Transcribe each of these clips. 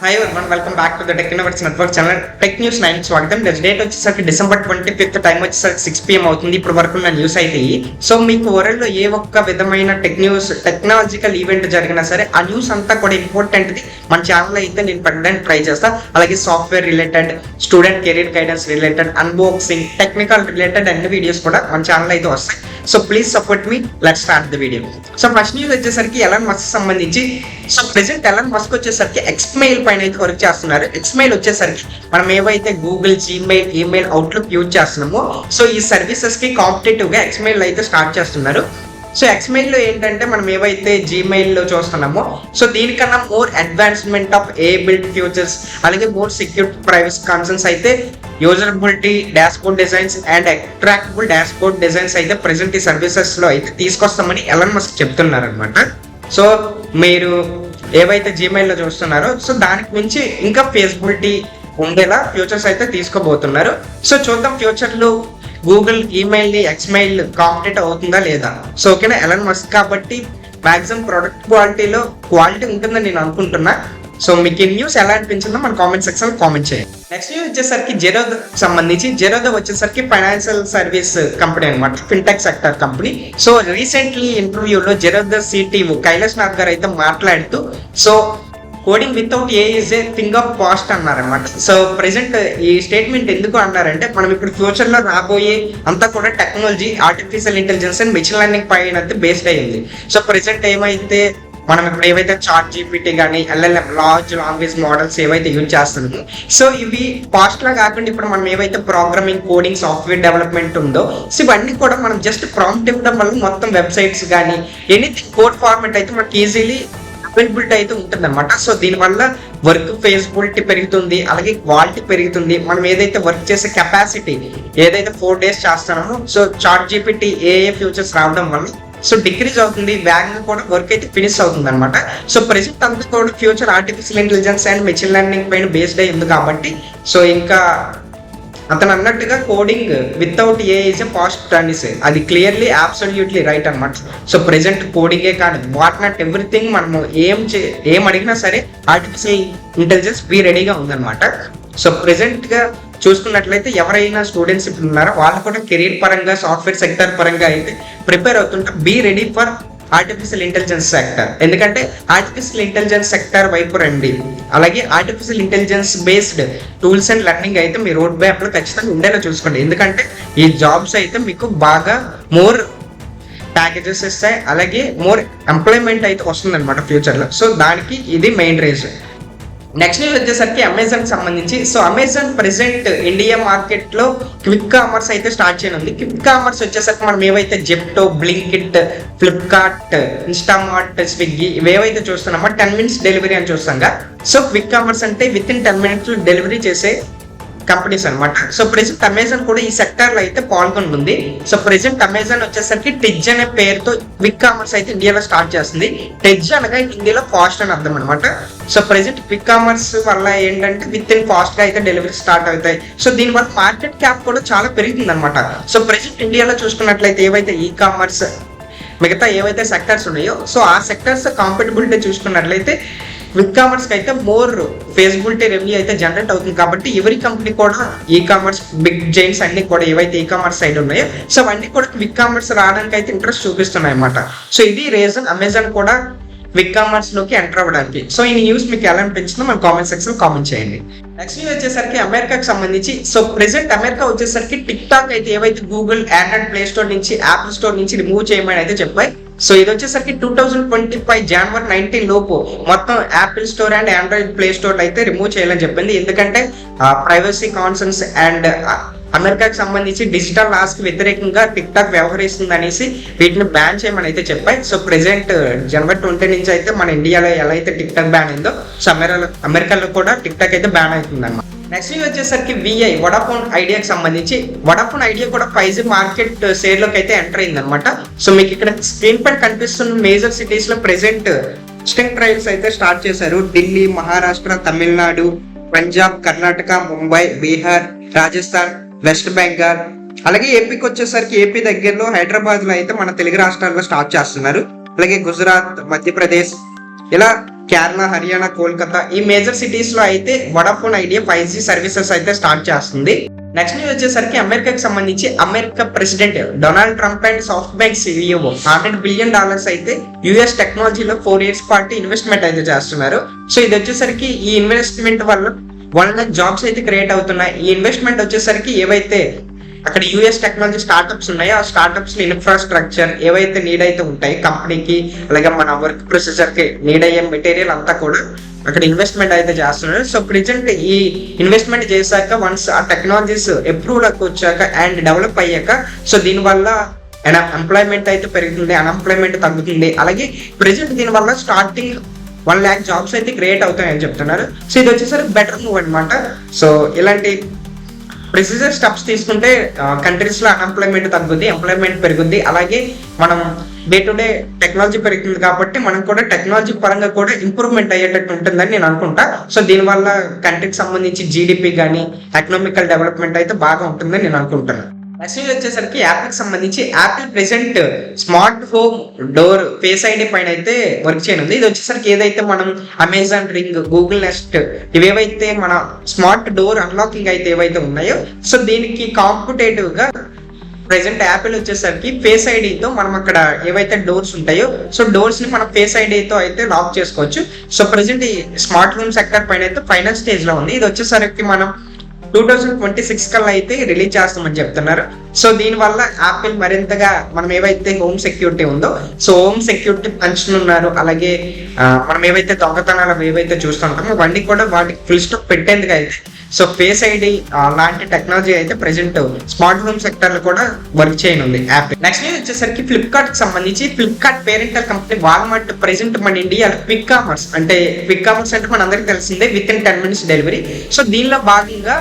Hi everyone, welcome back to the tech innovates network channel tech news 9 స్వాగతం. Date వచ్చేసరికి December 25th, time వచ్చేసరికి 6 PM అవుతుంది. ఇప్పుడు వరకు నా న్యూస్ అయితే సో మీకు వరల్డ్ లో ఏ ఒక్క విధమైన టెక్నాలజికల్ ఈవెంట్ జరిగినా సరే ఆ న్యూస్ అంతా కూడా ఇంపార్టెంట్ది మన ఛానల్ అయితే నేను పెట్టడానికి ట్రై చేస్తా. అలాగే software related, student career guidance related, unboxing, technical related అన్ని వీడియోస్ కూడా మన ఛానల్ అయితే వస్తాయి. So please support me. Let's start the video. So first news వచ్చేసరికి ఎలాన్ మస్క్ సంబంధించి. సో ప్రెసెంట్ ఎలాన్ మస్క్ వచ్చేసరికి ఎక్స్మెయిల్ పైన అయితే వర్క్ చేస్తున్నారు. ఎక్స్మెయిల్ వచ్చేసరికి మనం ఏవైతే Google, Gmail, email, outlook use చేస్తున్నామో సో ఈ సర్వీసెస్ కి కాంపిటేటివ్ గా ఎక్స్మెయిల్ అయితే స్టార్ట్ చేస్తున్నారు. సో ఎక్స్మెయిల్ లో ఏంటంటే మనం ఏవైతే జీమెయిల్ లో చూస్తున్నామో సో దీనికన్నా more advancement of a build features, అలాగే మోర్ సెక్యూర్ ప్రైవసీ కన్సర్న్స్ అయితే usability, dashboard designs and attractable dashboard designs అయితే ప్రెసెంట్ ఈ సర్వీసెస్ లో అయితే తీసుకొస్తామని ఎలాన్ మస్క్ చెప్తున్నారు అనమాట. సో మీరు ఏవైతే జీమెయిల్లో చూస్తున్నారో సో దానికి మించి ఇంకా ఫేస్బిలిటీ ఉండేలా ఫ్యూచర్స్ అయితే తీసుకోబోతున్నారు. సో చూద్దాం ఫ్యూచర్లో గూగుల్ ఈమెయిల్ ని ఎక్స్మెయిల్ కాంపిటేట్ అవుతుందా లేదా. సో ఓకేనా, ఎలాన్ మస్క్ కాబట్టి మాక్సిమం ప్రొడక్ట్ క్వాలిటీ ఉంటుందని నేను అనుకుంటున్నా. సో మీకు ఈ న్యూస్ ఎలా అనిపించిందో మన కామెంట్ సెక్షన్ కామెంట్ చేయండి. నెక్స్ట్ న్యూస్ వచ్చేసరికి జెరోదా సంబంధించి. జెరోదా వచ్చేసరికి ఫైనాన్షియల్ సర్వీస్ కంపెనీ అనమాట, fintech sector company. So recently ఇంటర్వ్యూలో జెరోదా సిటిఓ కైలాష్ నాథ్ గారు అయితే మాట్లాడుతూ so coding without a is a thing of past అన్నారనమాట. సో ప్రెసెంట్ ఈ స్టేట్మెంట్ ఎందుకు అన్నారంటే మనం ఇప్పుడు ఫ్యూచర్ లో రాబోయే అంతా కూడా technology, artificial intelligence and machine learning పైన బేస్డ్ అయ్యింది. సో ప్రెసెంట్ ఏమైతే మనం ఇప్పుడు ఏవైతే చాట్ జీపీటీ కానీ LLM, లార్జ్ లాంగ్వేజ్ మోడల్స్ ఏవైతే యూజ్ చేస్తున్నామో సో ఇవి పాస్ట్ లా కాకుండా ఇప్పుడు మనం ఏవైతే ప్రోగ్రామింగ్, కోడింగ్, సాఫ్ట్వేర్ డెవలప్మెంట్ ఉందో సో ఇవన్నీ కూడా మనం జస్ట్ ప్రాంప్ట్ ఇవ్వడం వల్ల మొత్తం వెబ్సైట్స్ కానీ ఎనీథింగ్ కోడ్ ఫార్మాట్ అయితే మనకి ఈజీలీ అవైలబిలిటీ అయితే ఉంటుంది అనమాట. సో దీనివల్ల వర్క్ ఫేజిబిలిటీ పెరుగుతుంది, అలాగే క్వాలిటీ పెరుగుతుంది. మనం ఏదైతే వర్క్ చేసే కెపాసిటీ ఏదైతే 4 days చేస్తున్నామో సో చాట్ జీపీటీ ఫ్యూచర్స్ రావడం వల్ల సో డిక్రీజ్ అవుతుంది, వేగంగా కూడా వర్క్ అయితే ఫినిష్ అవుతుంది అనమాట. సో ప్రెసెంట్ అంతా కూడా future artificial intelligence and machine learning పైన బేస్డ్ అయి ఉంది కాబట్టి సో ఇంకా అతను అన్నట్టుగా coding without a is a past అనేసి అది క్లియర్లీ అబ్సల్యూట్లీ రైట్ అనమాట. సో ప్రెసెంట్ కోడింగే కాదు, వాట్ నాట్ ఎవ్రీథింగ్ మనము ఏం అడిగినా సరే ఆర్టిఫిషియల్ ఇంటెలిజెన్స్ బీ రెడీగా ఉందన్నమాట. సో ప్రెసెంట్ గా చూసుకున్నట్లయితే ఎవరైనా స్టూడెంట్స్ ఇప్పుడు ఉన్నారో వాళ్ళు కూడా కెరీర్ పరంగా, సాఫ్ట్వేర్ సెక్టర్ పరంగా అయితే ప్రిపేర్ అవుతుంటే be ready for artificial intelligence sector. ఎందుకంటే ఆర్టిఫిషియల్ ఇంటెలిజెన్స్ సెక్టర్ వైపు రండి, అలాగే artificial intelligence based tools and learning అయితే మీ రోడ్ మ్యాప్ లో ఖచ్చితంగా ఉండేలా చూసుకోండి. ఎందుకంటే ఈ జాబ్స్ అయితే మీకు బాగా మోర్ ప్యాకేజెస్ ఇస్తాయి, అలాగే మోర్ ఎంప్లాయ్మెంట్ అయితే వస్తుంది అనమాట ఫ్యూచర్ లో. సో దానికి ఇది మెయిన్ రీజన్. నెక్స్ట్ న్యూస్ వచ్చేసరికి అమెజాన్ సంబంధించి. So Amazon present India market లో క్విక్ కామర్స్ అయితే స్టార్ట్ చేయనుంది. క్విక్ కామర్స్ వచ్చేసరికి మనం ఏవైతే జెప్టో, బ్లింకిట్, ఫ్లిప్కార్ట్, ఇన్స్టామార్ట్, స్విగ్గీ ఇవేవైతే చూస్తున్నామో 10 minutes డెలివరీ అని చూస్తాంగా. సో క్విక్ కామర్స్ అంటే విత్ ఇన్ 10 minutes డెలివరీ చేసే కంపెనీస్ అనమాట. సో ప్రెసెంట్ అమెజాన్ కూడా ఈ సెక్టర్ లో అయితే పాల్గొంటుంది. సో ప్రెసెంట్ అమెజాన్ వచ్చేసరికి టెజ్ అనే పేరుతో క్విక్ కామర్స్ అయితే ఇండియాలో స్టార్ట్ చేస్తుంది. టెజ్ అనగా ఇండియాలో ఫాస్ట్ అని అర్థం అనమాట. సో ప్రెసెంట్ క్విక్ కామర్స్ వల్ల ఏంటంటే విత్ ఇన్ ఫాస్ట్ గా అయితే డెలివరీ స్టార్ట్ అవుతాయి. సో దీని వల్ల మార్కెట్ క్యాప్ కూడా చాలా పెరుగుతుంది అనమాట. సో ప్రెసెంట్ ఇండియాలో చూసుకున్నట్లయితే ఏవైతే ఈ కామర్స్ మిగతా ఏవైతే సెక్టర్స్ ఉన్నాయో సో ఆ సెక్టర్స్ కాంపిటబిలిటీ చూసుకున్నట్లయితే క్విక్ కామర్స్ కి అయితే మోర్ ఫేజిబిలిటీ రెవెన్యూ అయితే జనరేట్ అవుతుంది. కాబట్టి ఎవరి కంపెనీ కూడా ఈ కామర్స్ బిగ్ జైంట్స్ అన్ని కూడా ఏవైతే ఈ కామర్స్ సైడ్ ఉన్నాయో సో అవన్నీ కూడా క్విక్ కామర్స్ రావడానికి అయితే ఇంట్రెస్ట్ చూపిస్తున్నాయి అన్నమాట. సో ఇది రీజన్ అమెజాన్ కూడా క్విక్ కామర్స్ లోకి ఎంటర్ అవ్వడానికి. సో ఈ న్యూస్ మీకు ఎలా అనిపించిందో మన కామెంట్ సెక్షన్ కామెంట్ చేయండి. నెక్స్ట్ న్యూస్ వచ్చేసరికి అమెరికాకి సంబంధించి. సో ప్రెసెంట్ అమెరికా వచ్చేసరికి టిక్ టాక్ అయితే ఏవైతే గూగుల్ ఆండ్రాయిడ్ ప్లే స్టోర్ నుంచి, యాపిల్ స్టోర్ నుంచి రిమూవ్ చేయమని అయితే చెప్పాయి. సో ఇది వచ్చేసరికి 2025 January 19 లోపు మొత్తం Apple store and Android play store అయితే రిమూవ్ చేయాలని చెప్పింది. ఎందుకంటే ప్రైవసీ కాన్సర్న్స్ అండ్ అమెరికాకి సంబంధించి డిజిటల్ లాస్ కి వ్యతిరేకంగా టిక్ టాక్ వ్యవహరిస్తుంది అనేసి వీటిని బ్యాన్ చేయమని అయితే చెప్పాయి. సో ప్రెసెంట్ January 20 నుంచి అయితే మన ఇండియాలో ఎలా అయితే టిక్ టాక్ బ్యాన్ అయిందో సో అమెరికాలో కూడా టిక్ టాక్ అయితే బ్యాన్ అవుతుంది అన్నమాట. నెక్స్ట్ వచ్చేసరికి VI వడాఫోన్ ఐడియాకి సంబంధించి. వడాఫోన్ ఐడియా కూడా 5G మార్కెట్ షేర్ లోకి అయితే ఎంటర్ అయింది అనమాట. సో మీకు ఇక్కడ స్క్రీన్ పైన కనిపిస్తున్న మేజర్ సిటీస్ లో ప్రెసెంట్ స్టింగ్ ట్రయల్స్ అయితే స్టార్ట్ చేశారు. ఢిల్లీ, మహారాష్ట్ర, తమిళనాడు, పంజాబ్, కర్ణాటక, ముంబై, బీహార్, రాజస్థాన్, వెస్ట్ బెంగాల్, అలాగే ఏపీకి వచ్చేసరికి ఏపీ దగ్గరలో హైదరాబాద్ లో అయితే మన తెలుగు రాష్ట్రాల్లో స్టార్ట్ చేస్తున్నారు. అలాగే గుజరాత్, మధ్యప్రదేశ్ ఇలా కేరళ, హర్యానా, కోల్కతా ఈ మేజర్ సిటీస్ లో అయితే వడాఫోన్ ఐడియా 5G సర్వీసెస్ అయితే స్టార్ట్ చేస్తుంది. నెక్స్ట్ న్యూస్ వచ్చేసరికి అమెరికాకి సంబంధించి America president Donald Trump and soft bank CEO $100 billion అయితే US టెక్నాలజీలో 4 years పాటు ఇన్వెస్ట్మెంట్ అయితే చేస్తున్నారు. సో ఇది వచ్చేసరికి ఈ ఇన్వెస్ట్మెంట్ వల్ల 1 lakh జాబ్స్ అయితే క్రియేట్ అవుతున్నాయి. ఈ ఇన్వెస్ట్మెంట్ వచ్చేసరికి ఏవైతే అక్కడ US టెక్నాలజీ స్టార్ట్అప్స్ ఉన్నాయో ఆ స్టార్ట్అప్స్ ఇన్ఫ్రాస్ట్రక్చర్ ఏవైతే నీడ్ అయితే ఉంటాయి కంపెనీకి, అలాగే మన వర్క్ ప్రొసెసర్ కి నీడ్ అయ్యే మెటీరియల్ అంతా కూడా అక్కడ ఇన్వెస్ట్మెంట్ అయితే చేస్తున్నారు. సో ప్రెజెంట్ ఈ ఇన్వెస్ట్మెంట్ చేశాక వన్స్ ఆ టెక్నాలజీస్ అప్రూవ్ వచ్చాక అండ్ డెవలప్ అయ్యాక సో దీనివల్ల ఎంప్లాయ్మెంట్ అయితే పెరుగుతుంది, అన్ఎంప్లాయ్మెంట్ తగ్గుతుంది. అలాగే ప్రెజెంట్ దీనివల్ల స్టార్టింగ్ 1 lakh జాబ్స్ అయితే క్రియేట్ అవుతాయని చెప్తున్నారు. సో ఇది వచ్చేసరికి బెటర్ మూవ్ అనమాట. సో ఇలాంటి ప్రెసిజర్ స్టెప్స్ తీసుకుంటే కంట్రీస్ లో అన్ఎంప్లాయ్మెంట్ తగ్గుద్ది, ఎంప్లాయ్మెంట్ పెరుగుద్ది. అలాగే మనం డే టు డే టెక్నాలజీ పెరుగుతుంది కాబట్టి మనం కూడా టెక్నాలజీ పరంగా కూడా ఇంప్రూవ్మెంట్ అయ్యేటట్టు ఉంటుందని నేను అనుకుంటా. సో దీనివల్ల కంట్రీకి సంబంధించి జీడిపి కానీ ఎకనామికల్ డెవలప్మెంట్ అయితే బాగా ఉంటుందని నేను అనుకుంటున్నాను. నెక్స్ట్ వచ్చేసరికి యాపిల్ కి సంబంధించి Apple present smart home door face ID పైన అయితే వర్క్ చేయనుంది. ఇది వచ్చేసరికి ఏదైతే మనం అమెజాన్ రింగ్, గూగుల్ నెస్ట్ ఇవేవైతే మన స్మార్ట్ డోర్ అన్లాకింగ్ అయితే ఏవైతే ఉన్నాయో సో దీనికి కాంపిటేటివ్ గా ప్రెసెంట్ యాపిల్ వచ్చేసరికి ఫేస్ ఐడితో మనం అక్కడ ఏవైతే డోర్స్ ఉంటాయో సో డోర్స్ ని మనం ఫేస్ ఐడితో అయితే లాక్ చేసుకోవచ్చు. సో ప్రెసెంట్ ఈ స్మార్ట్ హోమ్ సెక్టర్ పైన అయితే ఫైనల్ స్టేజ్ లో ఉంది. ఇది వచ్చేసరికి మనం 2026 కల్లా అయితే రిలీజ్ చేస్తామని చెప్తున్నారు. సో దీని వల్ల యాపిల్ మరింతగా మనం ఏవైతే హోమ్ సెక్యూరిటీ ఉందో సో హోమ్ సెక్యూరిటీ పెంచుతున్నారు. అలాగే మనం ఏవైతే దొంగతనాలు ఏవైతే చూస్తుంటామో అవన్నీ కూడా వాటికి ఫుల్ స్టాప్ పెట్టేందుకు అయితే సో ఫేస్ ఐడి లాంటి టెక్నాలజీ అయితే ప్రెసెంట్ స్మార్ట్ హోమ్ సెక్టర్ లో కూడా వర్క్ చేయనుంది యాపిల్. నెక్స్ట్ వచ్చేసరికి ఫ్లిప్కార్ట్ కి సంబంధించి Flipkart parental company Walmart present మన ఇండియాలో క్విక్ కామర్స్ అంటే మన అందరికి తెలిసిందే with in 10 minutes delivery. So దీనిలో భాగంగా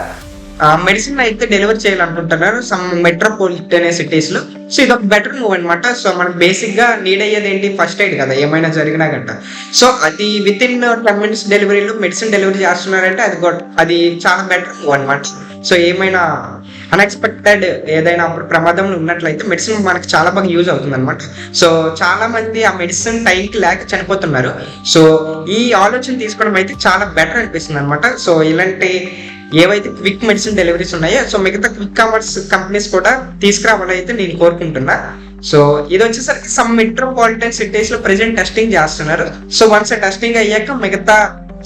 మెడిసిన్ అయితే డెలివరీ చేయాలనుకుంటున్నారు సమ్ మెట్రోపాలిటన్ సిటీస్ లో. సో ఇది ఒక బెటర్ మూవ్ అనమాట. సో మనకు బేసిక్ గా నీడ్ అయ్యేది ఏంటి, ఫస్ట్ ఎయిడ్ కదా ఏమైనా జరిగినా గంట. సో అది విత్ ఇన్ 10 minutes డెలివరీలో మెడిసిన్ డెలివరీ చేస్తున్నారంటే అది చాలా బెటర్ మూవ్ అనమాట. సో ఏమైనా అన్ఎక్స్పెక్టెడ్ ఏదైనా అప్పుడు ప్రమాదంలో ఉన్నట్లయితే మెడిసిన్ మనకు చాలా బాగా యూజ్ అవుతుంది అనమాట. సో చాలా మంది ఆ మెడిసిన్ టైంకి లేక చనిపోతున్నారు. సో ఈ ఆలోచన తీసుకోవడం అయితే చాలా బెటర్ అనిపిస్తుంది అనమాట. సో ఇలాంటి ఏవైతే క్విక్ మెడిసిన్ డెలివరీస్ ఉన్నాయో సో మిగతా క్విక్ కామర్స్ కంపెనీస్ కూడా తీసుకురావాలని అయితే నేను కోరుకుంటున్నా. సో ఇది వచ్చేసరికి సమ్ మెట్రోపాలిటన్ సిటీస్ లో ప్రెసెంట్ టెస్టింగ్ చేస్తున్నారు. సో వన్స్ టెస్టింగ్ అయ్యాక మిగతా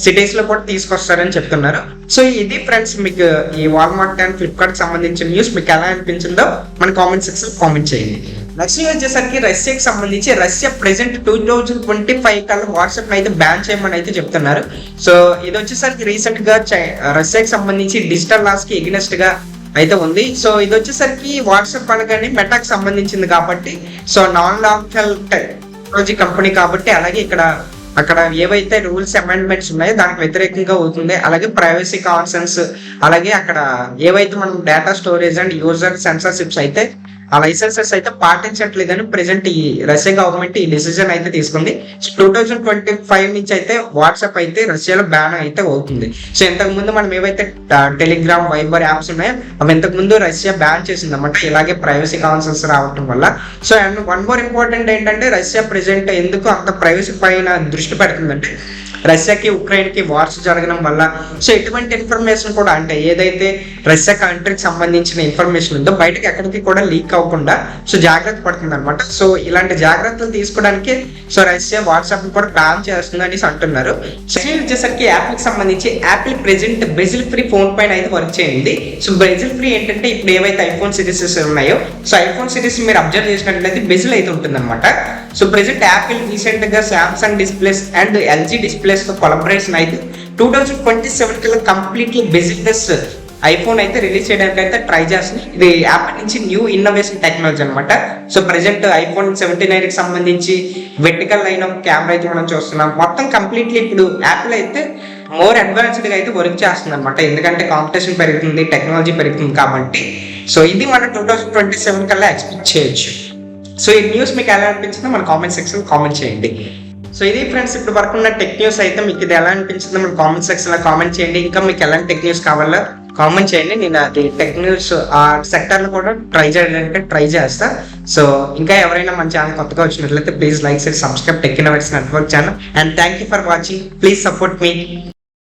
సిటీస్ లో కూడా తీసుకొస్తారని చెప్తున్నారు. సో ఇది ఫ్రెండ్స్ మీకు ఈ వాల్మార్ట్ అండ్ ఫ్లిప్కార్ట్ సంబంధించిన న్యూస్ మీకు ఎలా అనిపించిందో మన కామెంట్ సెక్షన్ కామెంట్ చేయండి. నెక్స్ట్ వచ్చేసరికి రష్యాకి సంబంధించి రష్యా ప్రెసెంట్ 2025 కల్లా వాట్సాప్ అయితే బ్యాన్ చేయమని అయితే చెప్తున్నారు. సో ఇది వచ్చేసరికి రీసెంట్ గా రష్యాకి సంబంధించి డిజిటల్ లాస్ కి ఎగ్నెస్ట్ గా అయితే ఉంది. సో ఇది వచ్చేసరికి వాట్సాప్ అనగానే మెటాకి సంబంధించింది కాబట్టి so non logical technology company కాబట్టి అలాగే అక్కడ ఏవైతే రూల్స్ అమెండ్మెంట్స్ ఉన్నాయో దానికి వ్యతిరేకంగా అవుతుంది. అలాగే ప్రైవసీ కాన్సర్న్స్ అలాగే అక్కడ ఏవైతే మనం డేటా స్టోరేజ్ అండ్ యూజర్ సెన్సర్షిప్స్ అయితే ఆ లైసెన్సెస్ అయితే పాటించట్లేదని ప్రెసెంట్ ఈ రష్యా గవర్నమెంట్ ఈ డిసిజన్ అయితే తీసుకుంది. 2025 నుంచి అయితే వాట్సాప్ అయితే రష్యాలో బ్యాన్ అయితే అవుతుంది. సో ఇంతకు ముందు మనం ఏవైతే టెలిగ్రామ్, వైబర్ యాప్స్ ఉన్నాయో అవి ఇంతకు ముందు రష్యా బ్యాన్ చేసింది అన్నమాట, ఇలాగే ప్రైవసీ కాన్సర్న్స్ రావటం వల్ల. So and one more important ఏంటంటే రష్యా ప్రెసెంట్ ఎందుకు అంత ప్రైవసీ పైన దృష్టి పెడుతుందంటే రష్యాకి ఉక్రెయిన్ కి వార్స్ జరగడం వల్ల సో ఎటువంటి ఇన్ఫర్మేషన్ కూడా అంటే ఏదైతే రష్యా కంట్రీకి సంబంధించిన ఇన్ఫర్మేషన్ ఉందో బయటకి ఎక్కడికి కూడా లీక్ అవ్వకుండా సో జాగ్రత్త పడుతుంది అనమాట. సో ఇలాంటి జాగ్రత్తలు తీసుకోవడానికి సో రష్యా వాట్సాప్ కూడా బ్యాన్ చేస్తుంది అనేసి అంటున్నారు. వచ్చేసరికి యాపిల్ కి సంబంధించి Apple present Brazil free phone పైన అయితే వర్క్ చేయండి. సో బ్రెజిల్ ఫ్రీ ఏంటంటే ఇప్పుడు ఏవైతే ఐఫోన్ సిరీసెస్ ఉన్నాయో సో ఐఫోన్ సిరీస్ మీరు అబ్జర్వ్ చేసినట్లయితే బ్రెజిల్ అయితే ఉంటుంది అనమాట. సో ప్రెసెంట్ యాపిల్ రీసెంట్ గా Samsung displays and LG displays తో కొలాబరేషన్ అయితే 2027 కల్లా కంప్లీట్లీ బిజినెస్ ఐఫోన్ అయితే రిలీజ్ చేయడానికి అయితే ట్రై చేస్తుంది. ఇది యాపిల్ నుంచి న్యూ ఇన్నోవేషన్ టెక్నాలజీ అనమాట. సో ప్రెసెంట్ ఐఫోన్ 17 కి సంబంధించి వెర్టికల్ లైన్ ఆఫ్ కెమెరా అయితే మనం చూస్తున్నాం. మొత్తం కంప్లీట్లీ ఇప్పుడు యాపిల్ అయితే మోర్ అడ్వాన్స్డ్ గా అయితే వర్క్ చేస్తుంది అనమాట. ఎందుకంటే కాంపిటీషన్ పెరుగుతుంది, టెక్నాలజీ పెరుగుతుంది కాబట్టి. సో ఇది మనం 2027 కల్లా ఎక్స్పెక్ట్ చేయొచ్చు. సో ఈ న్యూస్ మీకు ఎలా అనిపించిందో మన కామెంట్ సెక్షన్ కామెంట్ చేయండి. సో ఇది ఫ్రెండ్స్ ఇప్పుడు వరకు ఉన్న టెక్ న్యూస్ అయితే మీకు ఇది ఎలా అనిపించిందో మన కామెంట్ సెక్షన్ లో కామెంట్ చేయండి. ఇంకా మీకు ఎలాంటి టెక్ న్యూస్ కావాలో కామెంట్ చేయండి. నేను అది టెక్ న్యూస్ ఆ సెక్టర్లో కూడా ట్రై చేయడానికి ట్రై చేస్తా. సో ఇంకా ఎవరైనా మన ఛానల్ కొత్తగా వచ్చినట్లయితే please like, share, subscribe tech innovates network channel. And thank you for watching. Please support me.